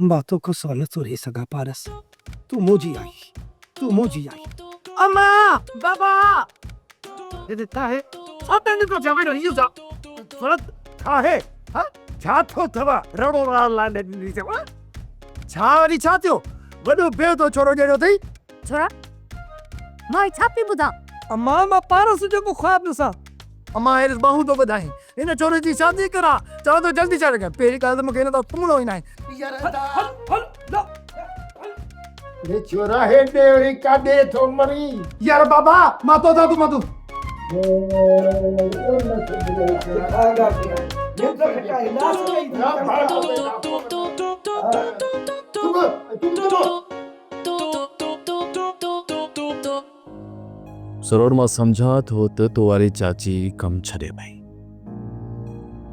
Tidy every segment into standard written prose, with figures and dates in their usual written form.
बातों को सोने तो रही सगा पारस। तू मोजी आई। अम्मा, बाबा, ये देता है। सब मैंने तो जावे नहीं उसा। फरत था है, हाँ? छातो थवा, रड़ो लाने नहीं से वाला। छावरी छात्यो, बड़ो बेव तो छोरो जेरो थी। छोरा मां छापी बुधा अम्मा मां पारस जो को ख्वाब नसा। अम्मा हेरस बाहु तो बधाई। इन छोरे जी शादी करा। चलो तो जल्दी चल गया। पेरी का तो मुझे ना तो तुम लोग ही नहीं। ये छोरा है देवरी का दे तो मरी यार बाबा मातो दादू मातो सरोवर मां समझा तो तुम्हारी चाची कम छड़े भाई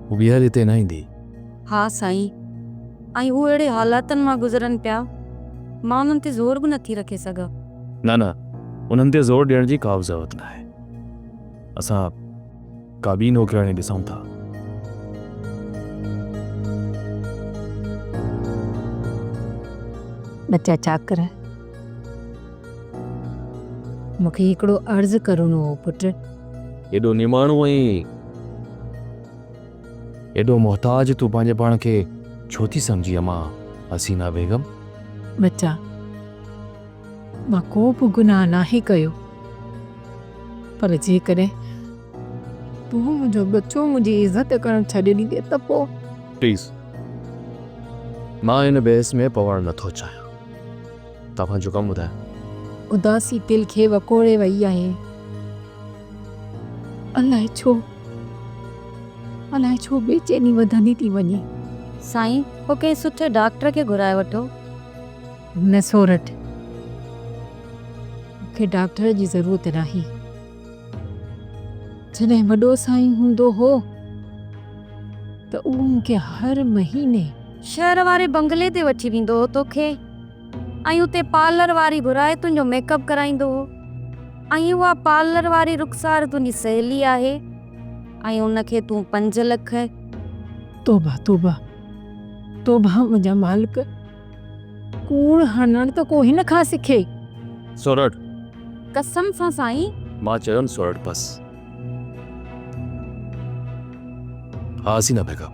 वो बिहार इते नहीं दी। हाँ साईं आई वो अड़े हालातन मां गुजरन पिया मां उन्हनि ते ज़ोर बि नथी रखे सघां। ना उन्हनि ते ज़ोर ॾियण जी का ज़रूरत न आहे। असां का ॿी नौकिराणी ॾिसूं था। बच्चा चाकर मूंखे हिकिड़ो अर्ज़ु करणो हो पुटु। एॾो निमाणो ऐं एॾो मोहताज तूं पंहिंजे पाण खे छो थी सम्झी अम्मा हसीना बेगम? बच्चा मां को बि गुनाह नाहे कयो पर जेकॾहिं तूं मुंहिंजो बच्चो मुंहिंजी इज़त करणु छॾे ॾींदे त पोइ प्लीज़ मां हिन बहस में पवणु नथो चाहियां। तव्हां पंहिंजो कमु ॿुधायो। उदासी दिलि खे वकोड़े वई आहे। अलाए छो बेचैनी वधंदी थी वञे। साईं पोइ कंहिं सुठे डॉक्टर खे घुराए वठो। न सोरठ मूंखे डॉक्टर जी ज़रूरत नाहे। जॾहिं वॾो साईं हूंदो हो त उहो मूंखे हर महीने शहर वारे बंगले ते वठी वेंदो हो तोखे ऐं उते पार्लर वारी घुराए तुंहिंजो मेकअप कराईंदो हो ऐं उहा पार्लर वारी रुखसार तुंहिंजी सहेली आहे ऐं उनखे तूं 5 लख। तोबा तोबा तोबा मुंहिंजा मालिक कूड़ हणण त को हिन खां सिखे। सोरठ कसम सां साईं। मां चयोनि सोरठ बसि। हा हसीना बेगम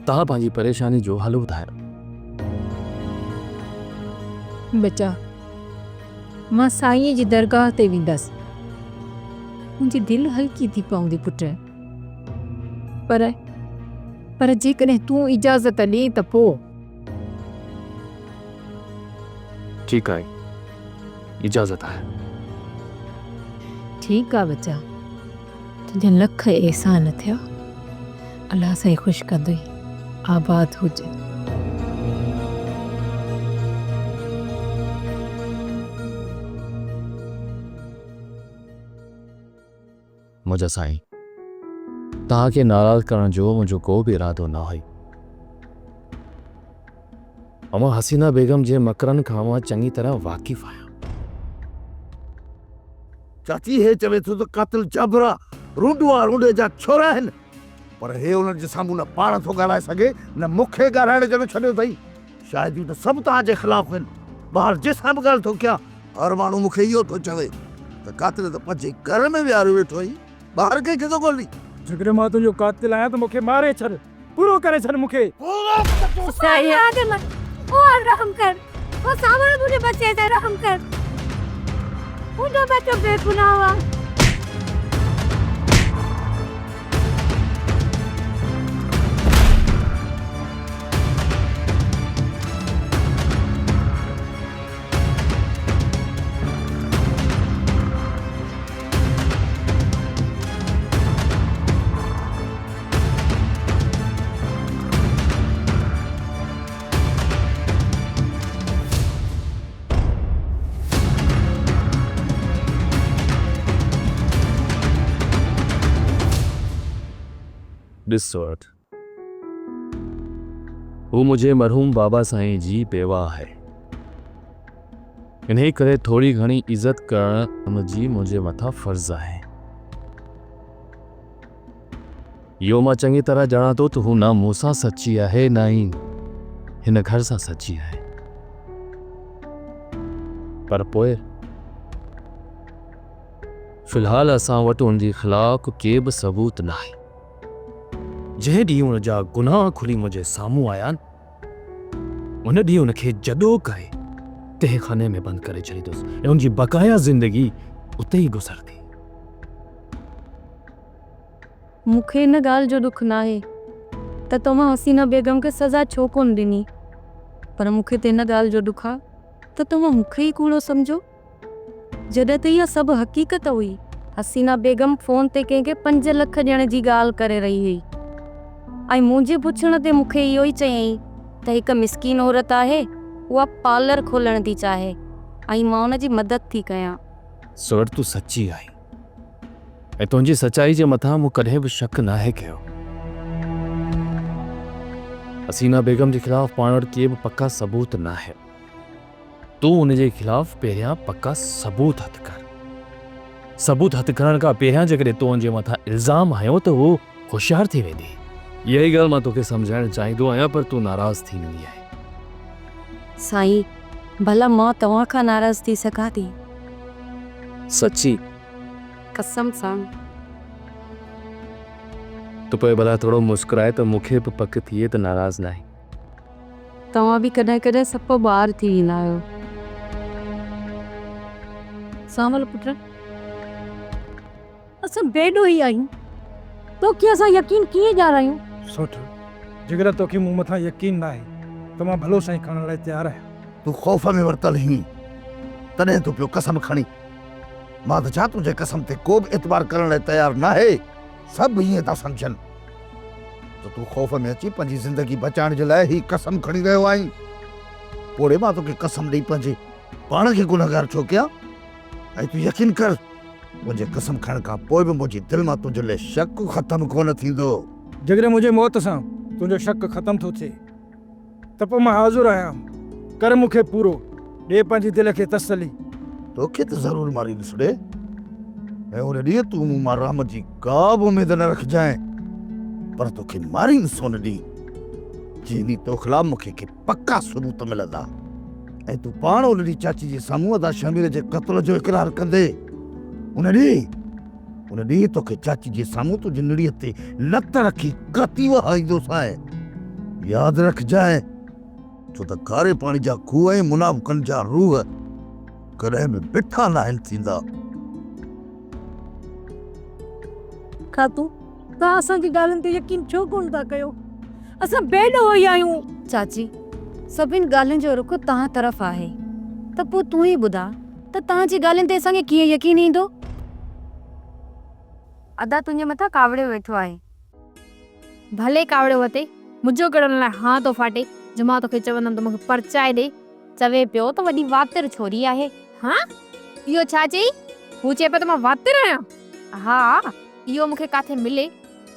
तव्हां पंहिंजी परेशानी जो हल ॿुधायो। बच्चा मां साईं जी दरगाह ते वेंदसि। मुंहिंजी दिलि हल्की थी पवंदी पुटु पर जेकॾहिं तूं इजाज़त ॾे त पोइ। ठीकु आहे इजाज़त आहे। ठीकु आहे बच्चा तुंहिंजा लख एहसान थिया। अलाह साईं ख़ुशि कंदुई। आबाद हुजे। मुंहिंजा साईं तव्हांखे नाराज़ करण जो मुंहिंजो को बि इरादो न हुई। मां हसीना बेगम जे मकरनि खां मां चङी तरह वाक़िफ़ आहियां। चाची हे चवे थो त कातिल जबरा रूंडे जा छोरा आहिनि पर हे उन्हनि जे साम्हूं न पाण थो ॻाल्हाए सघे न मूंखे ॻाल्हाइण जो छॾियो अथई। शायदि त सभु तव्हांजे ख़िलाफ़ आहिनि। ॿाहिरि जेसितां बि ॻाल्हि थो कयां हर माण्हू मूंखे इहो थो चवे त कातिल त पंहिंजे घर में विहारियो वेठो हुई ॿाहिरि कंहिंखे थो ॻोल्ही। जेकॾहिं मां तुंहिंजो कातिल आहियां त मूंखे मारे छॾ पूरो करे छॾ मूंखे। रहम कर वो सामने मुझे बच्चे से रहम कर। मुझे बच्चों बेगुनाह हुआ। ॾिस सोरठ हू मुझे मरहूम बाबा साईं जी बेवा है। इन्ही करे थोड़ी घणी इज़त करण मुंहिंजी मुंहिंजे मथां फ़र्ज़ आहे। यो मां चङी तरह ॼाणा थो त हू ना मूंसां सची आहे ना ई हिन घर सां सची आहे, पर पोइ फिलहाल असां वटि उन जे ख़िलाफ़ के बि सबूत न आहे। जंहिं ॾींहुं उन जा गुनाह खुली मुंहिंजे साम्हूं आया आहिनि उन ॾींहुं उनखे जॾो करे तंहिं खाने में बंदि करे छॾींदुसि ऐं उनजी बक़ाया ज़िंदगी उते ई गुज़रंदी। मूंखे हिन ॻाल्हि जो दुख न आहे त तव्हां हसीना बेगम खे सज़ा छो कोन ॾिनी, पर मूंखे त हिन ॻाल्हि जो दुख आहे त तव्हां मूंखे ई कूड़ो सम्झो, जॾहिं त इहा सभु हक़ीक़त हुई। हसीना बेगम फ़ोन ते कंहिंखे 5 लख ॾियण जी ॻाल्हि करे रही हुई ऐं मुंहिंजे पुछण ते मूंखे इहो ई चयईं त हिकु मिसकीन औरत आहे, उहा पार्लर खोलण थी चाहे ऐं मां हुन जी मदद थी कयां। सर तूं सची आई ऐं तुंहिंजी सचाई जे मथां मूं कॾहिं बि शक नाहे कयो। हसीना बेगम जे ख़िलाफ़ पाण वटि के बि पका सबूत न आहे। तूं उन जे ख़िलाफ़ पहिरियां पका सबूत हथु कर। सबूत हथु करण खां पहिरियां जेकॾहिं तूं उनजे मथां इल्ज़ाम हयो त उहो होशियार थी वेंदी। इहा ई ॻाल्हि मां तोखे सम्झाइणु चाहींदो आहियां, पर तूं नाराज़ थी वेंदी आहे। साईं, भला मां तव्हां खां नाराज़ थी सघां थी? सची कसम सां। तो पोइ भला थोरो मुस्कुराए त मूंखे बि पक थिए त नाराज़ न आहे। तव्हां बि कॾहिं कॾहिं सफ़ो ॿार थी वेंदा आहियो। सावल पुट, असां बेॾो ई आहियूं, तोखे असां यकीन कीअं ॼाणायूं? सुठ जिगर तोखे मूं मथां यकीन न आहे त मां भलो साईं खणण लाइ तयारु आहियां। तू ख़ौफ़ में वरतल ही तॾहिं तूं पियो कसम खणी। मां त छा तुंहिंजे कसम ते को बि एतबार करण लाइ तयारु न आहे। सभु ईअं था सम्झनि त तूं ख़ौफ़ में अची पंहिंजी ज़िंदगी बचाइण जे लाइ ही कसम खणी रहियो आहीं। पोइ मां तोखे कसम ॾेई पंहिंजे पाण खे गुनहगार छो कयां? ऐं तूं यकीन कर, मुंहिंजे कसम खणण खां पोइ बि मुंहिंजी दिलि मां तुंहिंजे लाइ शक ख़तमु कोन थींदो। जिगर मुंहिंजे मौत सां तुंहिंजो शक ख़तमु थो थिए त पोइ मां हाज़ुर आहियां। कर मूंखे पूरो, ॾे पंहिंजी दिलि खे तसली। तोखे त ज़रूरु मारींदुसि ॾे, ऐं उन ॾींहुं तूं मूं मां राम जी का बि उमेद न रखजांइ, पर तोखे मारींदुसि उन ॾींहुं जंहिं ॾींहुं तो ख़िलाफ़ मूंखे के पक्का सबूत मिलंदा ऐं तूं पाण उन ॾींहुं चाची जे साम्हूं अदा शमीर जे क़त्ल जो इक़रार कंदे। उन ॾींहुं तोखे चाची जे साम्हूं तुंहिंजी निड़ीअ ते लत रखी कती वहाईंदोसांइ। यादि रखजांइ, छो त खारे पाणी जा खूह ऐं मुनाफ़िक़नि जा रूह कॾहिं बि बिठा न आहिनि थींदा। खातू, तव्हां असांजी ॻाल्हियुनि ते यकीन छो कोन था कयो? असां बेॾो ई आहियूं। चाची, सभिनि ॻाल्हियुनि जो रुख तव्हां तरफ़ आहे, त पोइ तूं ई ॿुधा त तव्हांजी ॻाल्हियुनि ते असांखे कीअं यकीन ईंदो? अदा तुंहिंजे मथां कावड़ियो वेठो आहे। भले कावड़ियो वते, मुंहिंजो करण लाइ हा तो फाटे। जो मां तोखे चवंदमि त मूंखे परचाए ॾे, चवे पियो त वॾी वातिर छोरी आहे। हाँ, इहो छा चई? हू चए पियो त मां वातिर आहियां? हा, इहो मूंखे काथे मिले,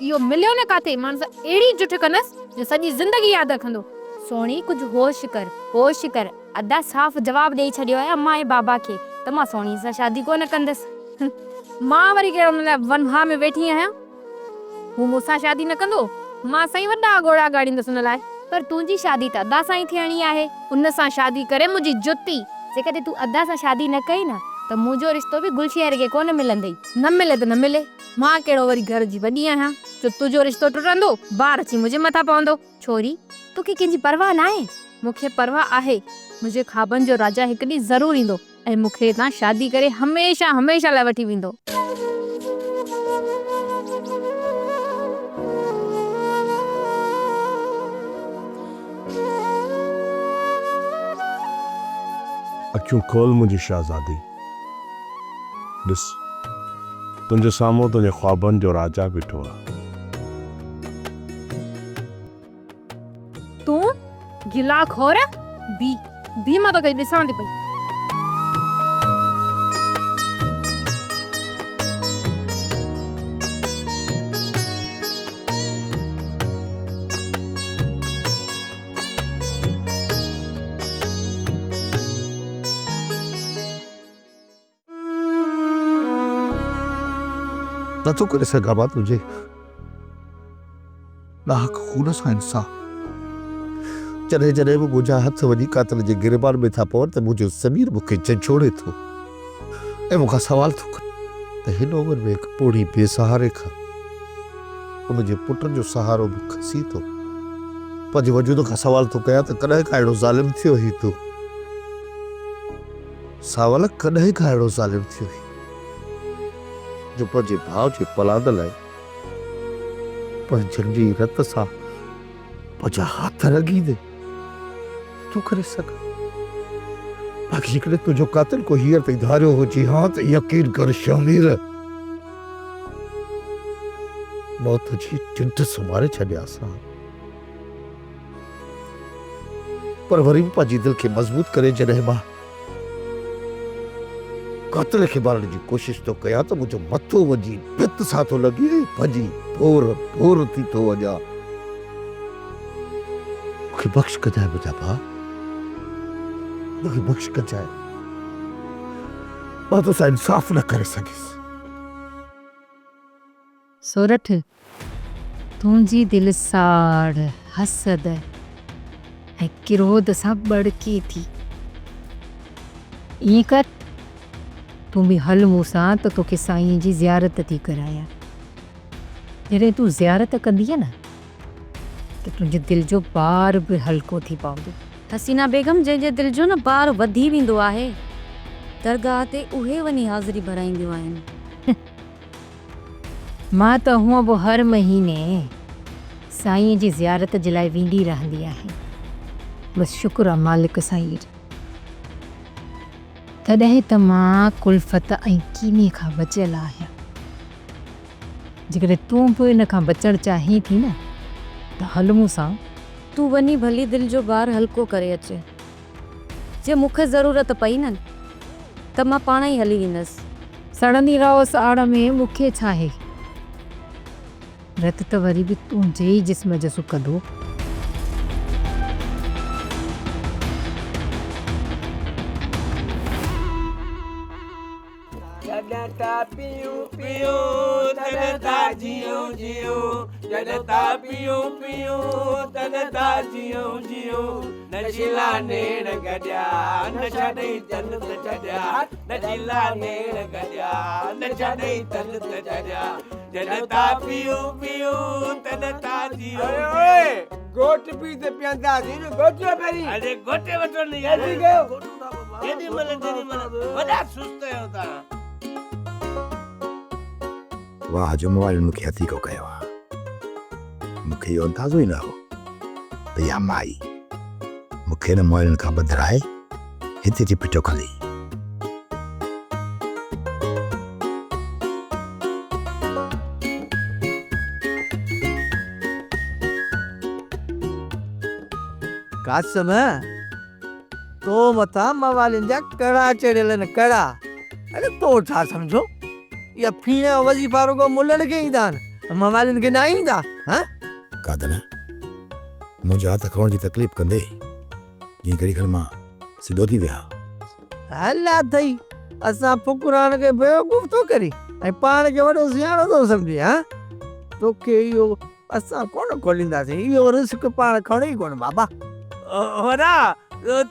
इहो मिलियो न काथे, मां सां अहिड़ी जुठ कंदसि जो सॼी ज़िंदगी यादि रखंदो। सोणी, कुझु होश कर, होश कर। अदा साफ़ जवाब ॾेई छॾियो आहे अम्मा ऐं बाबा खे त मां सोणी सां शादी कोन कंदसि। मां वरी कहिड़ो हुन लाइ वनहा में वेठी आहियां? हू मूंसां शादी न कंदो, मां साईं वॾा घोड़ा गाड़ींदसि हुन लाइ। पर तुंहिंजी शादी त अदा सां ई थियणी आहे। उन सां शादी करे मुंहिंजी जुती। जेकॾहिं तूं अदा सां शादी न कई न त मुंहिंजो रिश्तो बि गुलशहर खे कोन मिलंदई। न मिले त न मिले, मां कहिड़ो वरी घर जी वॾी आहियां जो तुंहिंजो रिश्तो टुटंदो, बार अची मुंहिंजे मथां पवंदो। छोरी, तोखे कंहिंजी परवाह न आहे? मूंखे परवाह आहे। मुंहिंजे ख़्वाबनि जो राजा हिकु ॾींहुं ज़रूरु ईंदो ऐं मूंखे हितां शादी करे हमेशह हमेशह लाइ वठी वेंदो। अखियूं खोल मुंहिंजी शहज़ादी, ॾिस तुंहिंजे साम्हूं तुंहिंजे ख्वाबनि जो राजा बीठो आहे। तूं गिला खोर बी मां तोखे ॾिसां थी पई। नथो करे सघां मां तुंहिंजे नाहक खून सां इंसाफ़। जॾहिं जॾहिं बि मुंहिंजा हथ वञी कातिल जे गिरबान में था पवनि त मुंहिंजो ज़मीर मूंखे झंझोड़े थो ऐं मूंखां सवाल थो करे त हिन उमिरि में हिकु पोड़ी बेसहारे खां उनजे पुट जो सहारो बि खसी थो। पंहिंजे वजूद खां सवाल थो कयां त कॾहिं खां अहिड़ो ज़ालिम थियो ई तूं? सावल कॾहिं खां अहिड़ो ज़ालिम थियो ई जो पंहिंजे भाउ जे पलाद लाइ पंहिंजनि जी रत सां पंहिंजा हथ रगींदे तूं करे सघां? बाक़ी जेकॾहिं तुंहिंजो कातिल को हींअर ताईं धारियो हुजे हा त यकीन कर शमीर मौत जी टिंट सुमारे छॾियासीं। पर वरी बि पंहिंजी दिलि खे मज़बूत करे जॾहिं मां कातिल खे मारण जी कोशिश थो कयां त मुंहिंजो मथो वञी भित सां थो लॻे, भॼी बोर बोर थी थो वञा। मूंखे बख़्श कजांइ मुंहिंजा भाउ, मूंखे बख़्श कजांइ। मां तोसां इंसाफ़ न करे सघियुसि। सोरठ, तुंहिंजी दिलि साड़, हसद ऐं क्रोध सां बड़के थी। ईअं कर, तूं बि हल मूंसां त तोखे साईं जी ज़ियारत थी करायां। जॾहिं तूं ज़ियारत कंदीअ न त तुंहिंजे दिलि जो भार बि हल्को थी पवंदो। हसीना बेगम, जंहिंजे दिलि जो न भार वधी वेंदो आहे दरगाह ते उहे वञी हाज़िरी भराईंदियूं आहिनि। मां त हूअं बि हर महीने साईं जी ज़ियारत जे लाइ वेंदी रहंदी आहियां। बसि शुक्र आहे मालिक साईं जो। तॾहिं त मां कुल्फ़त ऐं कीने खां बचियल आहियां। जेकॾहिं तूं बि इन खां बचणु चाहीं थी न त हल मूंसां। तूं वञी भली दिलि जो भार हल्को करे अचे। जे मूंखे ज़रूरत पई न त मां पाण ई हली वेंदसि। सड़ंदी रहोसि आड़ में मूंखे छा आहे? रत त वरी बि तुंहिंजे ई जिस्म जो सुकंदो। जनता पियो पियो जनता जियो जियो जनता पियो पियो जनता जियो जियो नशीला नेड़ गड्या नशा नहीं जन्नत चढ़या नशीला नेड़ गड्या नशा नहीं जन्नत चढ़या जनता पियो पियो जनता जियो ओए गोट पी ते पियांदा सी गोटियो पेरी अरे गोटे वटो नहीं यार जेडी मन वडा सुस्त होता। वाह जो मोबाइल मूंखे हथी को कयो आहे। मूंखे इहो अंदाज़ो ई न हो त इहा माई मूंखे हिन मोबाइल खां बदिराए हिते जी पिटो खली। कासम तो मथा मवालिन जा कड़ा चढ़ियल न कड़ा। अरे तो छा समझो या फीणे वजीफा रुगो मुल्लनि खे ईंदा आहिनि, मवालिन खे न ईंदा? हाँ कादन मुंहिंजा हथ खवण जी तकलीफ़ कंदे जीअं करी खण मां सिधो थी विया। अल्लाह अथई असां फुकरान खे बेवकूफ़ थो करी ऐं पाण खे वॾो सियाणो थो सम्झे। हाँ तोखे इहो असां कोन खोलींदासीं, इहो रिस्क पाण खणी कोन बाबा। होना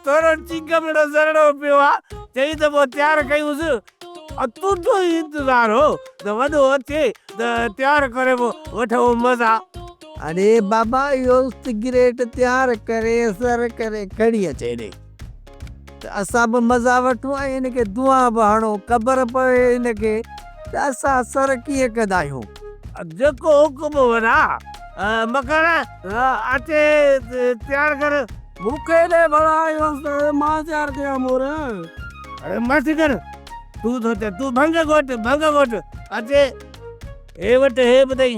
तोरो चिंगमड़ो ज़रड़ो पियो आहे चई त पोइ तयारु कयूंसि। तुंहिंजो इंतज़ार हो त वॾो अचे त तयारु करे वठो मज़ा। अरे बाबा इहो सिगरेट तयारु करे सर करे खणी अचे ॾे त असां बि मज़ा वठूं ऐं हिनखे दुआ बि हणो। ख़बर पए हिनखे त असां सर कीअं कंदा आहियूं। जेको हुकुम वॾा मखण अचे तयारु कर मूंखे ॾे भला मां तयारु कयां मोर। अरे मस्ती कर तू तो तू भंग गोट अचे हे वट हे बतई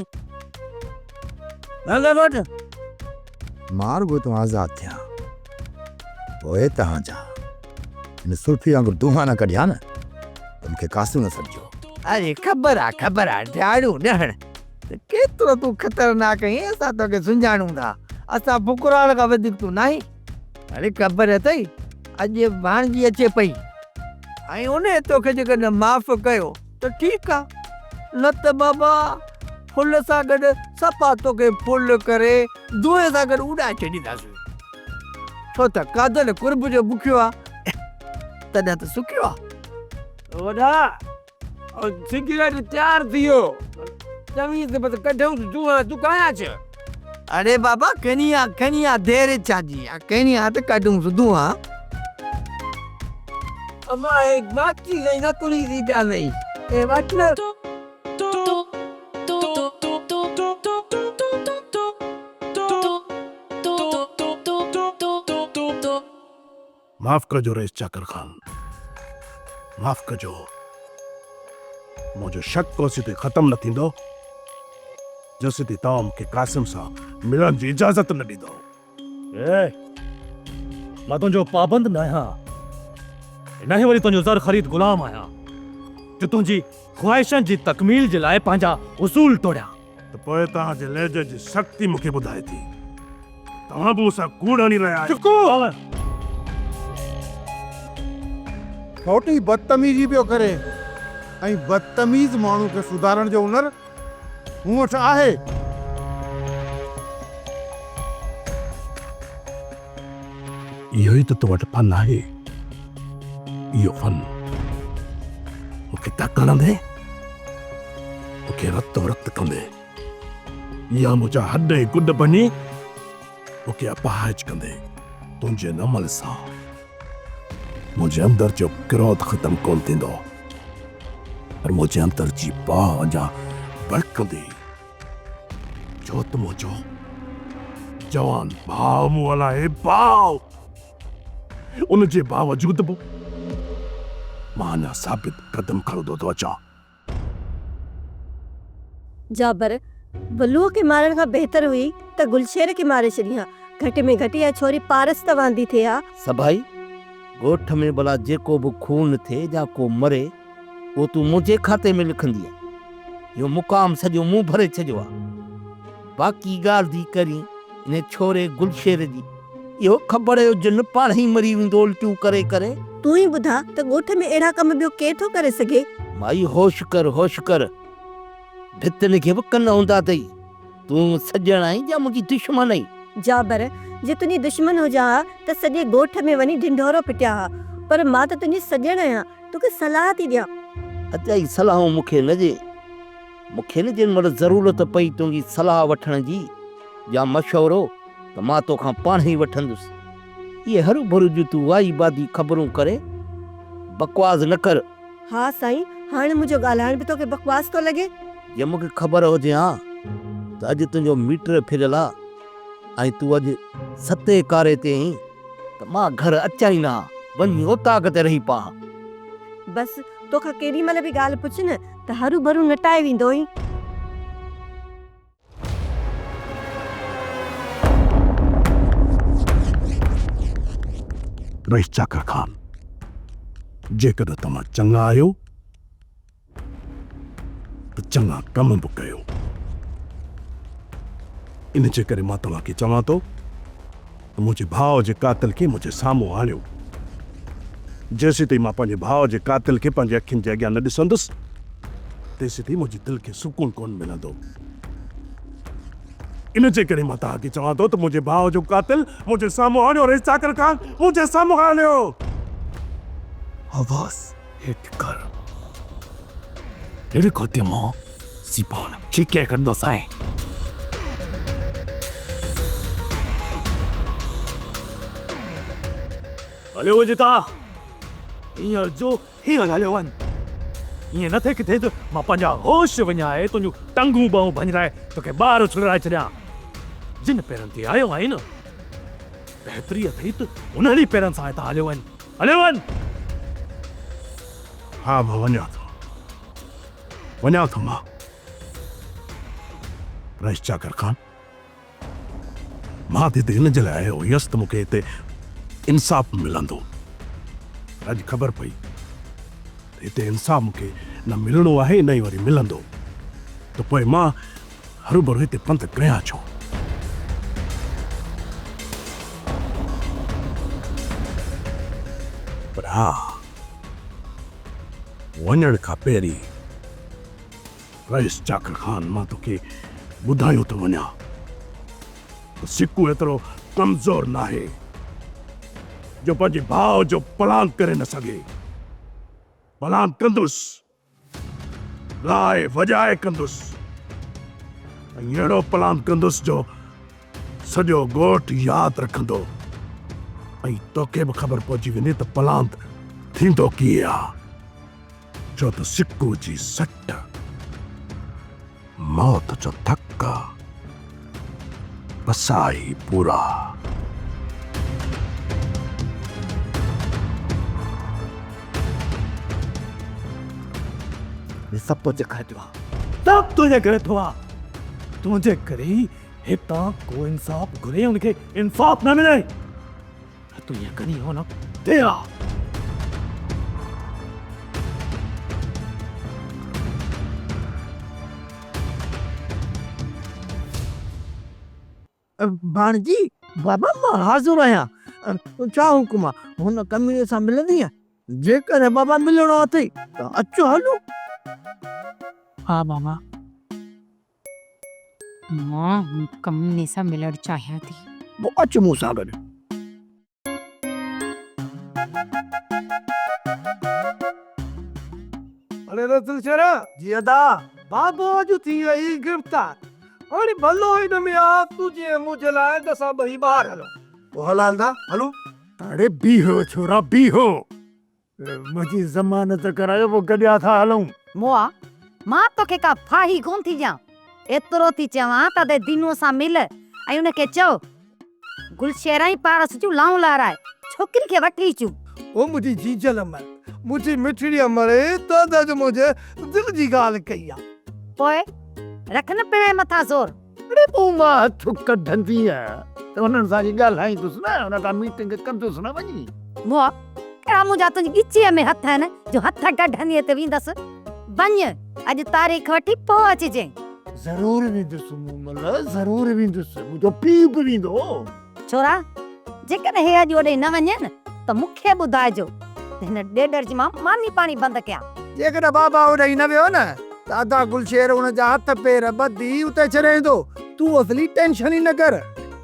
भंग गोट मार गो तो आज़ाद थिया ओए तहां जा इन सुल्फी वांगुरु दूंहा न कढिया न त मूंखे कासू न सम्झो। अरे ख़बर आहे ॾियाड़ू ॾियण केतिरो तूं ख़तरनाक आहीं। असां तोखे सुञाणूं था, असां फुकरान खां वधीक तूं नाहीं। अरे ख़बर अथई अॼु भाणजी अचे पई ऐं उन तोखे जेकॾहिं माफ़ कयो त ठीकु आहे, न त बाबा फुल सां गॾु सफ़ा तोखे फुल करे दुए सां गॾु उॾाए छॾींदासीं। छो त कादल कुर्ब जो बुखियो आहे तॾहिं त सुखियो आहे। वॾा सिगरेट तयार थी वियो, चवीं त बस कढूं तूं काया छ? अरे बाबा कनिया देर चाजी कनिया त कढूं धुआं। अम्मा एक बात की गई ना तुली दी प्या नहीं ए मतलब माफ़ कजो रईस चाकर खान, माफ़ कजो। मुझे शक कोसी ते ख़त्म न थींदो जेसिताईं तव्हां मूंखे कासिम सां मिलण जी इजाज़त न ॾींदो। मां तुंहिंजो पाबंद न आहियां, न वरी तुंहिंजो ज़र ख़रीद ग़ुलाम आहियां जो तुंहिंजी ख़्वाहिशनि जी तकमील जे लाइ पंहिंजा उसूल तोड़िया। त पोइ तव्हांजे लहजे जी सख़्ती मूंखे ॿुधाए थी, तव्हां बि मूंसां कूड़ हणी रहिया आहियो। छोटी बदतमीज़ी पियो करे ऐं बदतमीज़ माण्हू खे सुधारण जो हुनर मूं वटि आहे। इहो ई त तो वटि फन आहे। इहो फन मूंखे तकण दे, मूंखे रतो रक्त कंदे, या मुंहिंजा हॾ ऐं गुॾ बनी मूंखे अपाहिज कंदे तुंहिंजे नमल सां मुंहिंजे अंदर जो क्रोध ख़त्म कोन थींदो, पर मुंहिंजे अंदर जी बाह अञा भड़कंदी। जो त मुंहिंजो जवान भाउ मूं हलाए भाउ, उन जे बावजूद बि मां अञा साबित कदम खणंदो थो अचां। जाबर बलूअ खे मारण खां बहितर हुई त गुलशेर खे मारे छॾियां। घटि में घटि इहा छोरी पारस त वांदी थिए हा। सभाई ॻोठ में भला जेको बि खून थिए या को मरे उहो तूं मुंहिंजे खाते में लिखंदी आहे। इहो मुक़ाम सॼो मूं भरे छॾियो आहे। बाक़ी ॻाल्हि थी करी इन छोरे गुलशेर जी, इहो ख़बर हुजनि पाण ई मरी वेंदो उल्टियूं करे करे। तूं ई ॿुधा त ॻोठ में अहिड़ा कम ॿियो केर थो करे सघे? माई होश कर, भितनि खे बि कन हूंदा अथई। तूं सॼण आई या मुंहिंजी दुश्मन आई? जाबर जे तुंहिंजी दुश्मन हुजां हा त सॼे ॻोठ में वञी ढिंढोरो पिटिया हा, पर मां त तुंहिंजी सॼण आहियां, तोखे सलाह थी ॾियां। अजाई सलाहूं मूंखे न ॾे, मूंखे न जिन महिल ज़रूरत पई तुंहिंजी सलाह वठण जी या मशवरो त मां तोखां पाण ई वठंदुसि। इहे हरू भरू जूं तूं वाई बादी ख़बरूं करे बकवास न कर। हा साईं, हाणे मुंहिंजो ॻाल्हाइण बि तोखे बकवास थो लॻे? जे मूंखे ख़बर हुजे हा त अॼु तुंहिंजो मीटर फिरियल आहे ऐं तूं अॼु सते कारे ते आहीं त मां घर अचां ई न हा, वञी ओताक ते रही पा। बस तोखां केॾी महिल बि ॻाल्हि पुछ न त हरू भरू नटाए वेंदो ई। रईस चाकर खान, जेकॾहिं तव्हां चङा आहियो त चङा कम बि कयो। इन जे करे मां तव्हांखे चवां थो त मुंहिंजे भाउ जे कातिल खे मुंहिंजे साम्हूं आणियो। जेसिताईं मां पंहिंजे भाउ जे कातिल खे पंहिंजे अखियुनि जे अॻियां न ॾिसंदुसि तेसिताईं मुंहिंजे दिलि खे सुकून कोन मिलंदो। इन जे करे मां तव्हांखे चवां थो त मुंहिंजे भाउ जो कातिल मुंहिंजे साम्हूं आणियो। रईस चाकर खान, मुंहिंजे साम्हूं आणियो। आवाज़ हेठि कर, अहिड़े खोते मां सिपान छिके कंदो साईं। हलियो वञ था, हींअर जो हींअर हलियो वञ। ईअं न थिए किथे त मां पंहिंजा होश विञाए तुंहिंजूं टंगूं ॿाहूं भञराए तोखे ॿाहिरि छुड़ाए छॾियां। जिन पेरनि ते आयो आहीं न, बहितरी अथई त उन्हनि ई पेरनि सां हितां हलियो वञ, हलियो वञ। हा मां वञा थो मां। रईस चाकर खान, मां हिते हिन जे लाइ आयो हुयसि त मूंखे हिते इंसाफ़ मिलंदो। अॼु ख़बर पई त हिते इंसाफ़ मूंखे न मिलणो आहे न ई वरी मिलंदो, त पोइ मां हरू भरू हिते पंध कयां छो? पर हा, वञण खां पहिरीं रईस जाकर खान मां तोखे ॿुधायो थो वञा त सिक्कू एतिरो कमज़ोर नाहे जो पंहिंजे भाउ जो पलान करे न सघे। पलान कंदुसि, लाए वॼाए कंदुसि, ऐं अहिड़ो पलान कंदुसि जो सॼो ॻोठ यादि रखंदो ऐं तोखे बि ख़बर पहुची वञे त पलान थींदो कीअं आहे। छो त सिक्कू जी सट मौत जो धक्का बसाई पूरा। ये सब तुझे करे थो आहे, सब तुझे करे थो आहे। तुंहिंजे करे हितां को इंसाफ़ घुरे उनखे इंसाफ़ न मिले। तूं ईअं करी हो न ते आ। भाणजी बाबा मां हाज़ुर आहियां। छा हुकुम आहे? हुन कमीने सां मिलंदी आहे? जेकर बाबा मिलणो अथई त अचो हलो। हा बाबा, मां कमीने सां मिलण चाहियां थी। वो अच मूं सां गॾु। अरे रतन शेरा जी अदा बाबा जो थी वई गिरफ्तार। हाणे भलो हिन में आ तुझे मुझे लाइ त असां ॿई ॿाहिरि हलो। पोइ हलांदा हलो। अरे बीहो छोरा बीहो, मुंहिंजी ज़मानत करायो पोइ गॾिया था हलूं। मोआ मां तोखे का फाही कोन थी ॾियां। एतिरो थी चवां त दिनो सां मिल ऐं उनखे चओ गुलशेरा ई पारस जूं लाऊं लाराए छोकिरी खे वठी अचूं। ओ मुझी जीजल अमर, मुझी मिठड़ी अमर दादा जो मुझे दिल जी ॻाल्हि कई आहे। पोइ रख न पिणे मथां ज़ोर। अरे पोइ मां हथु कढंदी आहियां त हुननि सां ॻाल्हाईंदुसि न, हुन खां मीटिंग कंदुसि न वञी। मोआ कहिड़ा मुंहिंजा तुंहिंजी ॻिचीअ में हथ आहिनि जो हथ कढंदीअ त वेंदसि। वञ अॼु तारीख़ वठी पोइ अचिजे। ज़रूरु वेंदुसि मूमल, ज़रूरु वेंदुसि, मुंहिंजो पीउ बि वेंदो। छोरा जेकॾहिं हे अॼु ओॾे न वञनि त मूंखे ॿुधाइजो हिन ॾेॾर जी मां मानी पाणी बंदि कयां। जेकॾहिं बाबा होॾे न वियो न त अदा गुलशेर हुन जा हथ पेर ॿधी उते छॾींदो। तूं असली टेंशन ई न कर।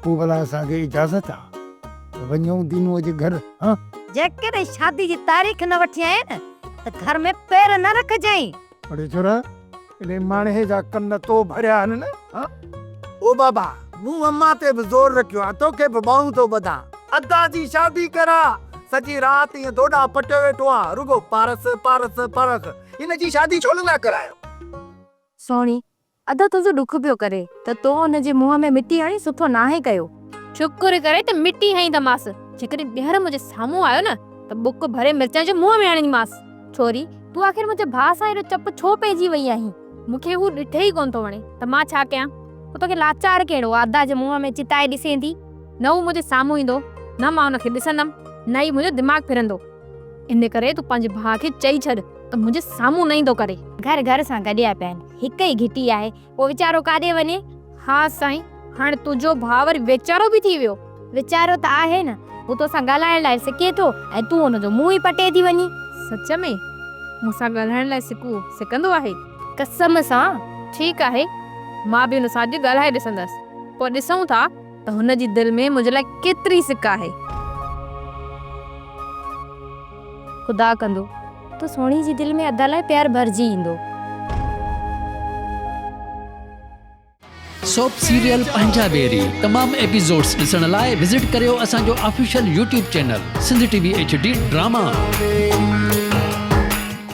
पोइ भला असांखे इजाज़त आहे वञूं दीनूअ जे घर? हाँ जेकॾहिं शादी जी तारीख़ न वठी आए न त घर में पेर न रखजांइ। अरे छोरा इन माणे जा कन तो भरिया आहिनि न। हाँ ओ बाबा मूं अम्मा ते बि ज़ोर रखियो आहे, तोखे बि ॿाहूं थो ॿधां। अदा जी शादी करा। सॼी राति ईअं दोॾा पटियो वेठो आहे, रुगो पारस पारस पारस। हिन जी शादी छो न करायो? सोणी अदा तुंहिंजो ॾुख पियो करे त तो हुनजे मुंहं में मिटी हणी सुठो नाहे कयो। शुक्र करे त मिटी हईंदमांसि। जेकॾहिं ॿीहर मुंहिंजे साम्हूं आयो न त बुक भरे मिर्चां जो मुंहं में हणंदीमांसि। छोरी तूं आख़िर मुंहिंजे भाउ सां एॾो चप छो पइजी वई आहीं? मूंखे हू ॾिठे ई कोन थो वणे त मां छा कयां? तोखे लाचार कहिड़ो अदा जे मुंहं में चिताए ॾिसेंदी? न हू मुंहिंजे साम्हूं ईंदो, न मां हुनखे ॾिसंदमि, न ई मुंहिंजो दिमाग़ फिरंदो। इन करे तूं पंहिंजे भाउ खे चई छॾ त मुंहिंजे साम्हूं न ईंदो करे। घर घर सां गॾिया पिया आहिनि, हिक ई घिटी आहे, पोइ वीचारो काॾे वञे? हा साईं, हाणे तुंहिंजो भाउ वरी वेचारो बि थी वियो। वीचारो त आहे न, हू तोसां ॻाल्हाइण लाइ सिखे थो ऐं तूं हुनजो मुंहुं ई पटे थी वञी। सच में मूंसां ॻाल्हाइण लाइ सिखंदो आहे? कसम सां। ठीकु आहे, मां बि हुन सां अॼु ॻाल्हाए ॾिसंदसि, पोइ ॾिसूं था त हुनजी दिलि में मुंहिंजे लाइ केतिरी सिक आहे। ख़ुदा कंदो तो सोणी जी दिलि में अदा लाइ प्यार भरिजी ईंदो। सोप सीरियल पंजाबेरी तमाम एपिसोड्स ॾिसण लाइ विज़िट करियो असांजो official YouTube channel Sindh TV HD drama.